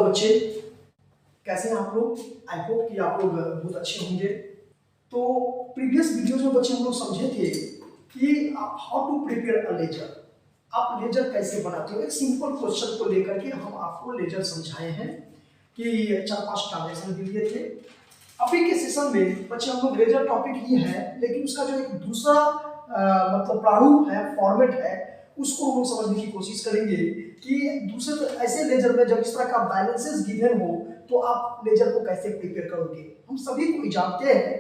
बच्चे, कैसे हैं आप लोग? आई होप कि आप लोग बहुत अच्छे होंगे। तो प्रीवियस वीडियोज में बच्चे हम लोग समझे थे कि how to prepare a ledger. आप लेजर कैसे बनाते हो, एक सिंपल क्वेश्चन को लेकर के हम आपको लेजर समझाए हैं कि 4-5 ट्रांजेक्शन भी दिए थे। अभी के सेशन में बच्चे हम लोग लेजर टॉपिक ही है, लेकिन उसका जो एक दूसरा मतलब प्रारूप है, फॉर्मेट है, उसको हम लोग समझने की कोशिश करेंगे कि दूसरे ऐसे लेजर में जब इस तरह का बैलेंसेस गिवन हो तो आप लेजर को कैसे प्रिपेयर करोगे। हम सभी को जानते हैं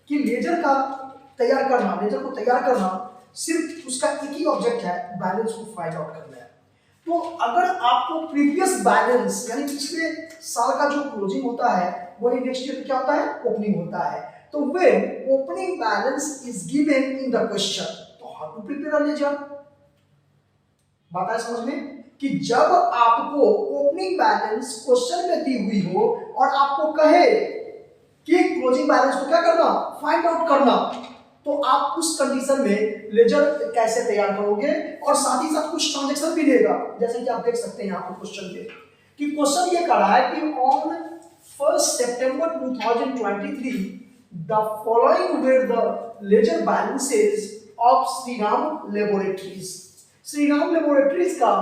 कि लेजर को तैयार करना सिर्फ उसका एक ही ऑब्जेक्ट है, बैलेंस को फाइंड आउट करना है। तो अगर आपको प्रीवियस बैलेंस यानी पिछले साल का जो क्लोजिंग होता है वही नेक्स्ट ईयर क्या होता है, ओपनिंग होता है। तो when opening balance is given in the question, तो how to prepare a ledger. बात है समझ में कि जब आपको ओपनिंग बैलेंस क्वेश्चन में दी हुई हो और आपको कहे कि क्लोजिंग बैलेंस को क्या करना, फाइंड आउट करना, तो आप उस कंडीशन में लेजर कैसे तैयार करोगे। और साथ ही साथ कुछ ट्रांजैक्शन भी देगा, जैसे कि आप देख सकते हैं यहाँ पर क्वेश्चन में कि क्वेश्चन ये कर रहा है कि on 1 September 2023 the following were the ledger balances of Shriram laboratories. Shriram laboratories का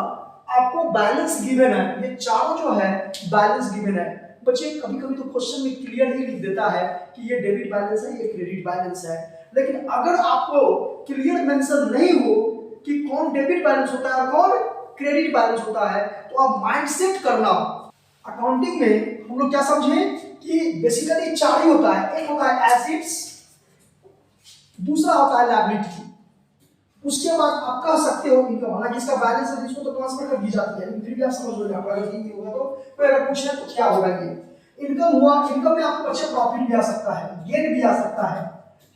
आपको बैलेंस गिवन है, ये चारों जो है बैलेंस गिवन है। बच्चे कभी कभी तो क्वेश्चन में क्लियर ही लिख देता है कि ये डेबिट बैलेंस है, ये क्रेडिट बैलेंस है, लेकिन अगर आपको क्लियर मेंशन नहीं हो कि कौन डेबिट बैलेंस होता है और कौन क्रेडिट बैलेंस होता है, तो आप माइंडसेट करना। अकाउंटिंग में हम लोग क्या समझे कि बेसिकली चार ही होता है, एक होता है एसेट्स, दूसरा होता है लायबिलिटी, उसके बाद आप कह सकते हो इनकम। हालांकि इसका बैलेंस है जिसको तो ट्रांसफर कर दी जाती है, लेकिन फिर भी आप समझ लो अगर ठीक होगा तो फिर अगर पूछना तो क्या होगा। ये इनकम हुआ, इनकम में आपको अच्छा प्रॉफिट भी आ सकता है, गेन भी आ सकता है,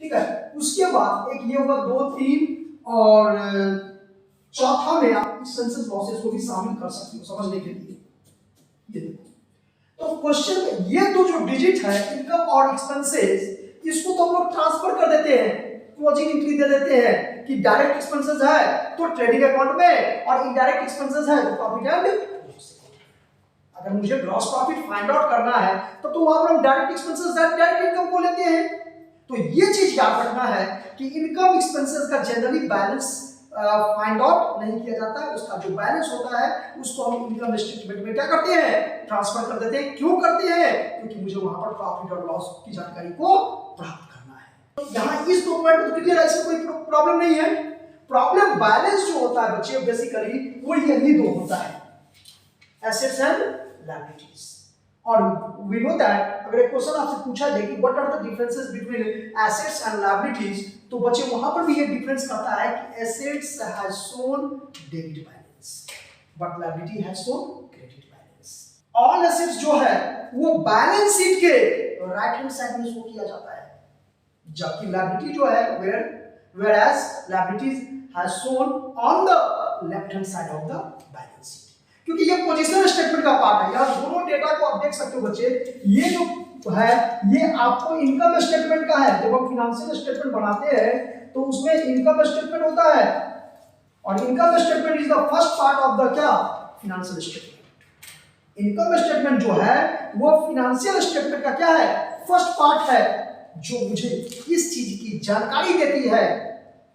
ठीक है। उसके बाद एक ये होगा 2, 3 और चौथा में आप एक्सपेंसेस लॉसेस को भी शामिल कर सकते हो समझने के लिए। ये देखो तो क्वेश्चन में ये दो जो डिजिट है इनकम और एक्सपेंसेस, इसको तो हम लोग ट्रांसफर कर देते हैं, क्लोजिंग एंट्री दे देते हैं कि डायरेक्ट एक्सपेंसेस है तो ट्रेडिंग अकाउंट में और इनडायरेक्ट एक्सपेंसेस है तो प्रॉफिट एंड लॉस। अगर मुझे ग्रॉस प्रॉफिट फाइंड आउट करना है तो वहां पर हम डायरेक्ट एक्सपेंसेस डायरेक्ट इनकम को लेते हैं। तो ये चीज याद रखना है कि इनकम एक्सपेंसेस का जनरली बैलेंस फाइंड आउट नहीं किया जाता है, उसका जो बैलेंस होता है उसको हम इनकम स्टेटमेंट में क्या करते हैं, ट्रांसफर कर देते हैं। क्यों करते हैं, क्योंकि मुझे वहां पर प्रॉफिट और लॉस की जानकारी को प्राप्त करना है। यहाँ इस डॉक्यूमेंट में क्लियर है, इसमें कोई प्रॉब्लम नहीं है। प्रॉब्लम बैलेंस जो होता है बच्चे बेसिकली वो यही दो होता है, एसेट्स एंड लायबिलिटीज। और वी नो दैट अगर एक क्वेश्चन आपसे पूछा जाए कि what are the differences between assets and liabilities, तो बच्चे वहां पर भी ये डिफरेंस करता है कि assets has shown debit balance but liability has shown credit balance. All assets जो है वो बैलेंस शीट के राइट हैंड साइड में शो किया जाता है, जबकि लायबिलिटी जो है whereas liabilities has shown on the left hand side of the balance sheet। क्योंकि ये पोजीशनल स्टेटमेंट का पार्ट है, यहाँ दोनों डेटा को आप देख सकते हो बच्चे। ये जो है ये आपको इनकम स्टेटमेंट का है, जब हम फाइनेंशियल स्टेटमेंट बनाते हैं तो उसमें इनकम स्टेटमेंट होता है और income statement is the first part of the क्या, फाइनेंशियल स्टेटमेंट। इनकम स्टेटमेंट जो है वो फाइनेंशियल स्टेटमेंट का क्या है, फर्स्ट पार्ट है, जो मुझे इस चीज की जानकारी देती है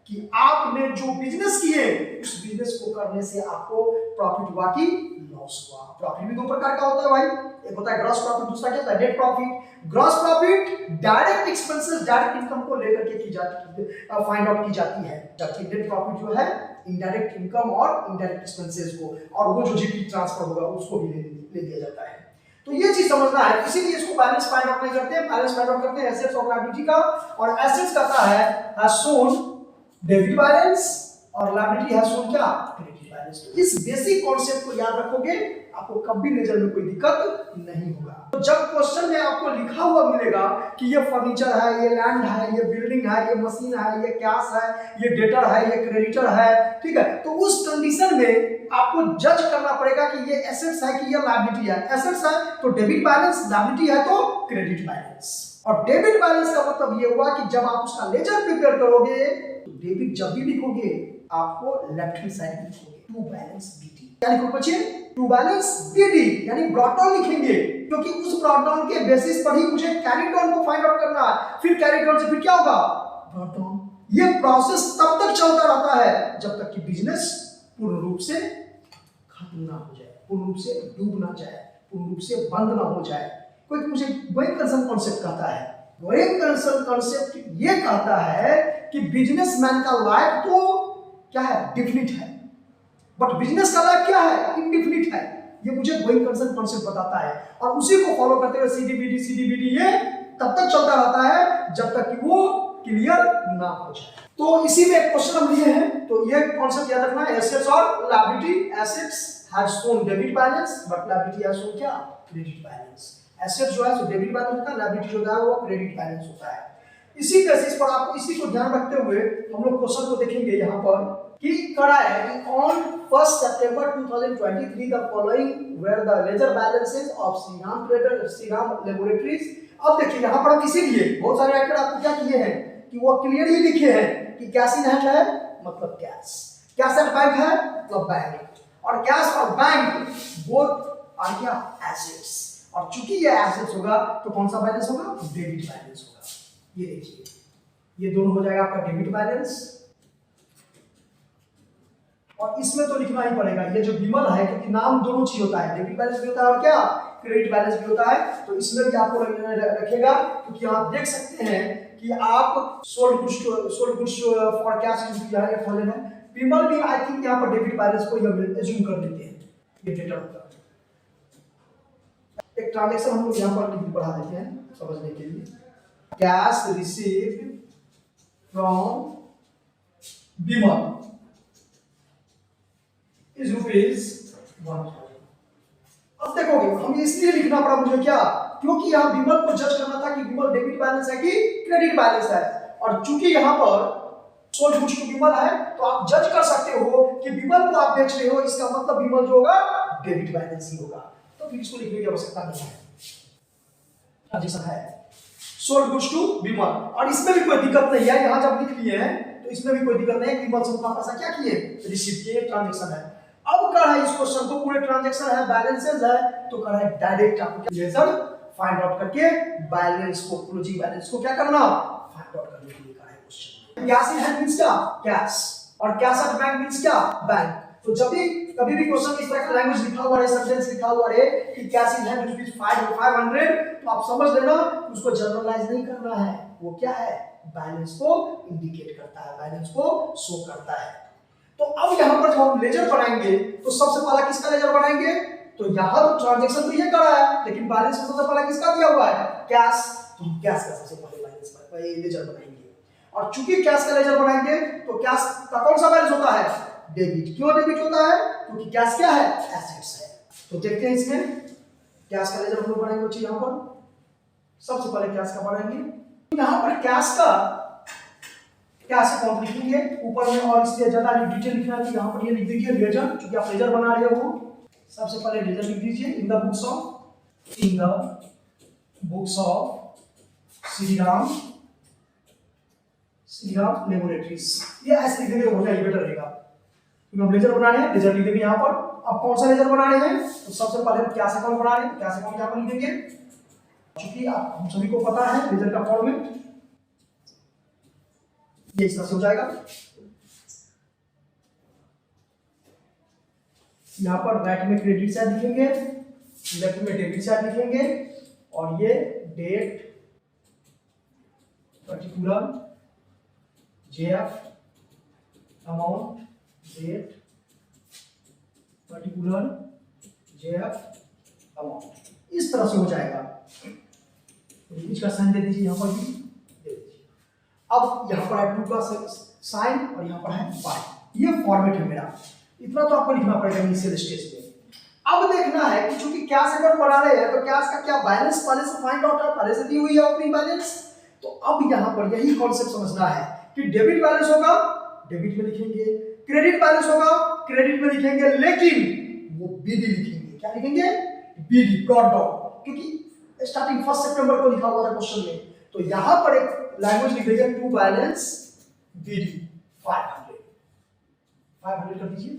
कि आपने जो बिजनेस किए उस बिजनेस को करने से आपको प्रॉफिट हुआ कि लॉस हुआ। प्रॉफिट भी दो प्रकार का होता है भाई, एक होता है ग्रॉस प्रॉफिट, दूसरा क्या होता है net profit. Gross profit direct expenses direct income को लेकर के की जाती है, फाइंड आउट की जाती है, जबकि नेट प्रॉफिट जो है इनडायरेक्ट इनकम और इनडायरेक्ट एक्सपेंसेस को और वो जो जीपी ट्रांसफर होगा उसको भी ले लिया जाता है। तो ये चीज समझना है, इसीलिए इसको बैलेंस फाइंड आउट नहीं करते हैं, बैलेंस फाइंड आउट करते हैं एसेट्स और लायबिलिटी का। और एसेट्स कहता है हैज शोन डेबिट बैलेंस और लायबिलिटी हैज शोन क्या, क्रेडिट बैलेंस। तो इस बेसिक कॉन्सेप्ट को याद रखोगे, आपको कभी लेजर में कोई दिक्कत नहीं होगा। तो जब क्वेश्चन में आपको लिखा हुआ मिलेगा कि ये फर्नीचर है, ये लैंड है, ये बिल्डिंग है, ये मशीन है, ये कैश है, ये डेटर है, ये क्रेडिटर है, ठीक है, तो उस कंडीशन में आपको जज करना पड़ेगा कि ये एसेट्स है कि ये लायबिलिटी है। एसेट्स है तो डेबिट बैलेंस, लायबिलिटी है तो क्रेडिट बैलेंस। और डेबिट बैलेंस का मतलब ये हुआ कि जब आप उसका लेजर प्रिपेयर करोगे तो डेबिट जब भी लिखोगे आपको लेफ्ट हैंड साइड लिखोगे, टू बैलेंस बीटी। क्या लिखो बच्चे, टू बैलेंस बीडी, यानी ब्रॉट डाउन लिखेंगे, क्योंकि उस ब्रॉट डाउन के बेसिस पर ही मुझे कैरी डाउन को फाइंड आउट करना है। फिर कैरी डाउन से फिर क्या होगा, ब्रॉट डाउन। ये प्रोसेस तब तक चलता रहता है जब तक कि बिजनेस पूर्ण रूप से खत्म ना हो जाए, पूर्ण रूप से डूब ना जाए, पूर्ण रूप से बंद ना हो जाए। कोई मुझे गोइंग कंसर्न कॉन्सेप्ट कहता है, गोइंग कंसर्न कॉन्सेप्ट ये कहता है कि बिजनेसमैन का लाइफ तो क्या है, डिफिनिट है, बट बिजनेस का लाइफ क्या है, इनडिफिनिट है। ये मुझे गोइंग कंसर्न कॉन्सेप्ट बताता है, और उसी को फॉलो करते हुए सीडीबीडी ये तब तक चलता रहता है जब तक कि वो क्लियर ना हो जाए। तो इसी में एक क्वेश्चन हम लिए हैं, तो ये कॉन्सेप्ट याद रखना है, एसेट्स और liability. Assets has shown debit balance but liability has shown क्या, क्रेडिट बैलेंस। एसेट जो है सो डेबिट बैलेंस होता है, लायबिलिटी जो है वो क्रेडिट बैलेंस होता है। इसी बेसिस पर आपको इसी को ध्यान रखते हुए हम लोग क्वेश्चन को देखेंगे यहाँ पर कि करा है कि on 1 September 2023 the following were the ledger balances of Shriram trader Shriram laboratories. अब देखिए यहाँ पर हम इसीलिए बहुत सारे राइटर आपको क्या किए हैं कि वो क्लियर ही लिखे हैं कि कैश इन हैंड है मतलब कैश, कैश एट बैंक है मतलब बैंक, और कैश और बैंक बोथ आर क्या, एसेट्स। और चूंकि ये एसेट्स होगा तो कौन सा बैलेंस होगा, डेबिट बैलेंस होगा। ये देखिए ये दोनों हो जाएगा आपका डेबिट बैलेंस, और इसमें तो लिखना ही पड़ेगा ये जो विमल है, क्योंकि नाम दोनों चीज होता है, डेबिट बैलेंस भी होता है और क्या, क्रेडिट बैलेंस भी होता है। तो इसमें भी आपको रखेगा, क्योंकि आप देख सकते हैं कि आप सोल्ड गुड्स फॉर कैश यहाँ ये फॉलोन है। विमल भी आई थिंक यहाँ पर डेबिट बैलेंस को हम एज्यूम कर लेते हैं, ये डेटा होता है। एक ट्रांजैक्शन हम लोग यहाँ पर बढ़ा देते हैं समझने के लिए, cash received from Vimal is ₹1000। अब देखोगे हम इसलिए लिखना पड़ा मुझे क्या, क्योंकि यहाँ विमल को जज करना था कि विमल डेबिट बैलेंस है कि क्रेडिट बैलेंस है, और चूंकि यहाँ पर सोल्ड गुड्स टू विमल है तो आप जज कर सकते हो कि विमल को आप बेच रहे हो, इसका मतलब विमल जो होगा डेबिट बैलेंस ही होगा। तो फिर इसको लिखने की आवश्यकता नहीं है, ट्रांजैक्शन है सोल्ड गुड्स टू विमल, और इसमें भी कोई दिक्कत नहीं है। यहाँ जब लिख लिए हैं तो इसमें भी कोई दिक्कत नहीं है, विमल से उतना पैसा क्या किए, रिसीव किए, ट्रांजैक्शन है। अब कर है इस क्वेश्चन को, पूरे ट्रांजैक्शन है, बैलेंसेस है, तो कर है डायरेक्ट आपको लेजर फाइंड आउट करके बैलेंस को, क्लोजिंग बैलेंस को क्या करना, फाइंड आउट करने के लिए कर है question. Cash in hand means क्या, कैश, और कैश एट बैंक मींस क्या, बैंक। तो जब भी कभी भी क्वेश्चन इस तरह का लैंग्वेज लिखा हुआ है, सेंटेंस लिखा हुआ है कि कैश इन हैंड रुपीस 500, तो आप समझ लेना उसको जनरलाइज नहीं करना है, वो क्या है, बैलेंस को इंडिकेट करता है, बैलेंस को शो करता है। तो अब यहाँ पर जब हम लेजर बनाएंगे तो सबसे पहला किसका लेजर बनाएंगे, तो यहाँ तो ट्रांजैक्शन तो ये करा है, लेकिन बैलेंस में सबसे पहला किसका दिया हुआ है, कैश, तो हम कैश का सबसे पहले बैलेंस पर लेजर बनाएंगे। और चूंकि कैश का लेजर बनाएंगे तो कैश का कौन सा बैलेंस होता है, डेबिट। क्यों डेबिट होता है, क्योंकि कैश क्या है, एसेट्स है। तो देखते हैं इसमें कैश का लेजर हम लोग बनाएंगे, बच्चे यहाँ पर सबसे पहले कैश का बनाएंगे। यहाँ पर कैश का कैश अकाउंट लिखेंगे ऊपर में, और इसलिए ज्यादा डिटेल लिखना है तो यहाँ पर ये लिख दीजिए लेजर, क्योंकि आप लेजर बना रहे हो। सबसे पहले लेजर लिख दीजिए, in the books of Shriram laboratories. ये ऐसे लिख देंगे, होगा ये बेटर रहेगा, क्योंकि हम लेजर बना रहे हैं, लेजर लिख देंगे यहाँ पर। अब कौन सा लेजर बना रहे हैं, तो सबसे पहले हम कैश अकाउंट बना रहे हैं, कैश अकाउंट यहाँ पर लिख देंगे। क्योंकि आप हम सभी को पता है लेजर का फॉर्मेट ये इस तरह से हो जाएगा। यहाँ पर राइट में क्रेडिट साइड लिखेंगे, लेफ्ट में डेबिट साइड लिखेंगे, और ये date particular JF amount, date particular JF amount, इस तरह से हो जाएगा। इसका साइन दे दीजिए यहाँ पर भी दे दीजिए। अब यहाँ पर है 2 का साइन और यहाँ पर है पाई, ये फॉर्मेट है मेरा, इतना तो आपको लिखना पड़ेगा इनिशियल स्टेज में। अब देखना है कि चूंकि कैश अकाउंट बना रहे हैं तो कैश का क्या बैलेंस पहले से फाइंड आउट है, पहले से दी हुई है ओपनिंग बैलेंस। तो अब यहाँ पर यही कॉन्सेप्ट समझना है कि डेबिट बैलेंस होगा डेबिट में लिखेंगे, क्रेडिट बैलेंस होगा क्रेडिट में लिखेंगे, लेकिन वो बीडी लिखेंगे। क्या लिखेंगे, बीडी, ब्रॉट डाउन, क्योंकि स्टार्टिंग 1 सितंबर को लिखा हुआ था क्वेश्चन में। तो यहाँ पर एक लैंग्वेज लिख दीजिए, टू बैलेंस बीडी 500 कर दीजिए।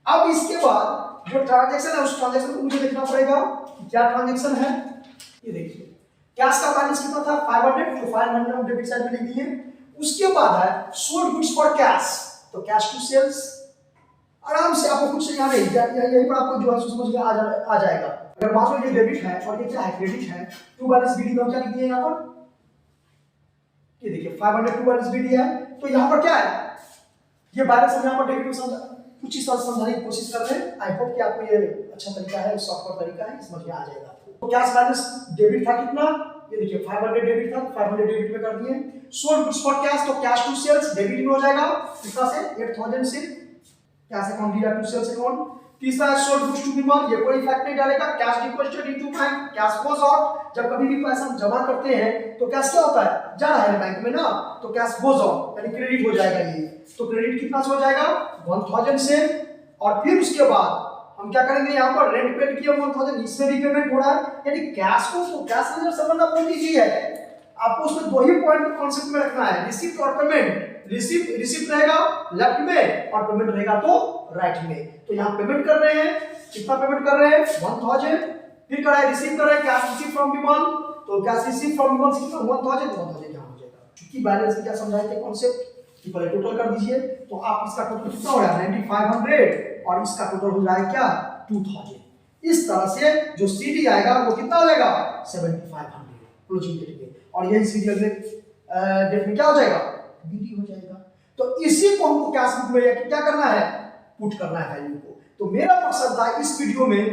अब इसके बाद जो ट्रांजैक्शन है उस ट्रांजैक्शन को मुझे देखना पड़ेगा कि क्या ट्रांजैक्शन है। ये देखिए कैश का बैलेंस कितना था 500, तो 500 हम डेबिट साइड में लिख दिए। उसके बाद है सोल्ड गुड्स फॉर कैश, तो कैश टू सेल्स। आराम से आपको कुछ यहाँ नहीं, यहीं पर आपको जो है समझ में आ जाएगा। अगर मान लो ये डेबिट है और ये क्या है क्रेडिट है, टू बैलेंस बीडी में हम क्या लिख दिए यहाँ पर, ये देखिए 500 टू बैलेंस बीडी है, तो यहाँ पर क्या है ये बैलेंस हम यहाँ पर डेबिट में समझा कुछ इस तरह समझाने की कोशिश कर रहे हैं। आई होप कि आपको ये अच्छा तरीका है, सॉफ्टवेयर तरीका है, समझ में आ जाएगा। तो कैश बैलेंस डेबिट था कितना, ये देखिए 500 डेबिट था, 500 डेबिट में कर दिए। सोल्ड गुड्स फॉर कैश, तो कैश टू सेल्स डेबिट में हो जाएगा कितना से 8000 से, कैश अकाउंट दिया टू सेल्स अकाउंट। तीसरा है sold goods to B mall, ये कोई इफेक्ट नहीं डालेगा, cash deposited into bank, cash goes out. जब कभी भी पैसा हम जमा करते हैं तो कैश क्या होता है, जा रहा है बैंक में ना, तो कैश गोज आउट यानी क्रेडिट हो जाएगा ये। तो क्रेडिट कितना से हो जाएगा 1000 से, और फिर उसके बाद हम क्या करेंगे यहाँ पर रेंट पेड किया 1000, इसमें भी पेमेंट हो रहा है, यानी कैश को तो कैश रिजर्व से बनना बहुत इजी है। आपको उसमें दो ही पॉइंट कॉन्सेप्ट में रखना है, रिसीप्ट और पेमेंट। रिसीप्ट रहेगा लेफ्ट में और पेमेंट रहेगा तो राइट में। तो यहाँ पेमेंट कर रहे हैं, कितना पेमेंट कर रहे हैं 1000, फिर कर रहे हैं रिसीव कर रहे हैं कैश रिसीव फ्रॉम विमल, तो कैश रिसीव फ्रॉम विमल कितना 1000, तो 1000 यहाँ हो जाएगा। क्योंकि बैलेंस क्या समझाए थे कॉन्सेप्ट कि पहले टोटल कर दीजिए, तो आप इसका टोटल कितना हो रहा है 9500 और इसका टोटल हो जाएगा क्या 2000। इस तरह से जो सीडी आएगा वो कितना हो जाएगा 7500 क्लोजिंग डेट में, और यही सीडी अगले डेट में क्या हो जाएगा बीडी हो जाएगा। तो इसी को हमको कैश बुक में क्या करना है पुट करना है वैल्यू को। तो मेरा मकसद था इस वीडियो में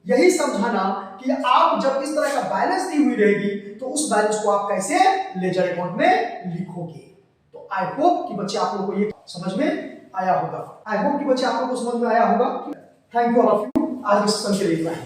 यही समझाना कि आप जब इस तरह का बैलेंस दी हुई रहेगी तो उस बैलेंस को आप कैसे लेजर अकाउंट में लिखोगे। तो आई होप कि बच्चे आप लोगों को ये समझ में आया होगा। आई होप कि बच्चे आप लोगों को समझ में आया होगा। Thank you all of you, आज के सेशन के लिए इतना ही।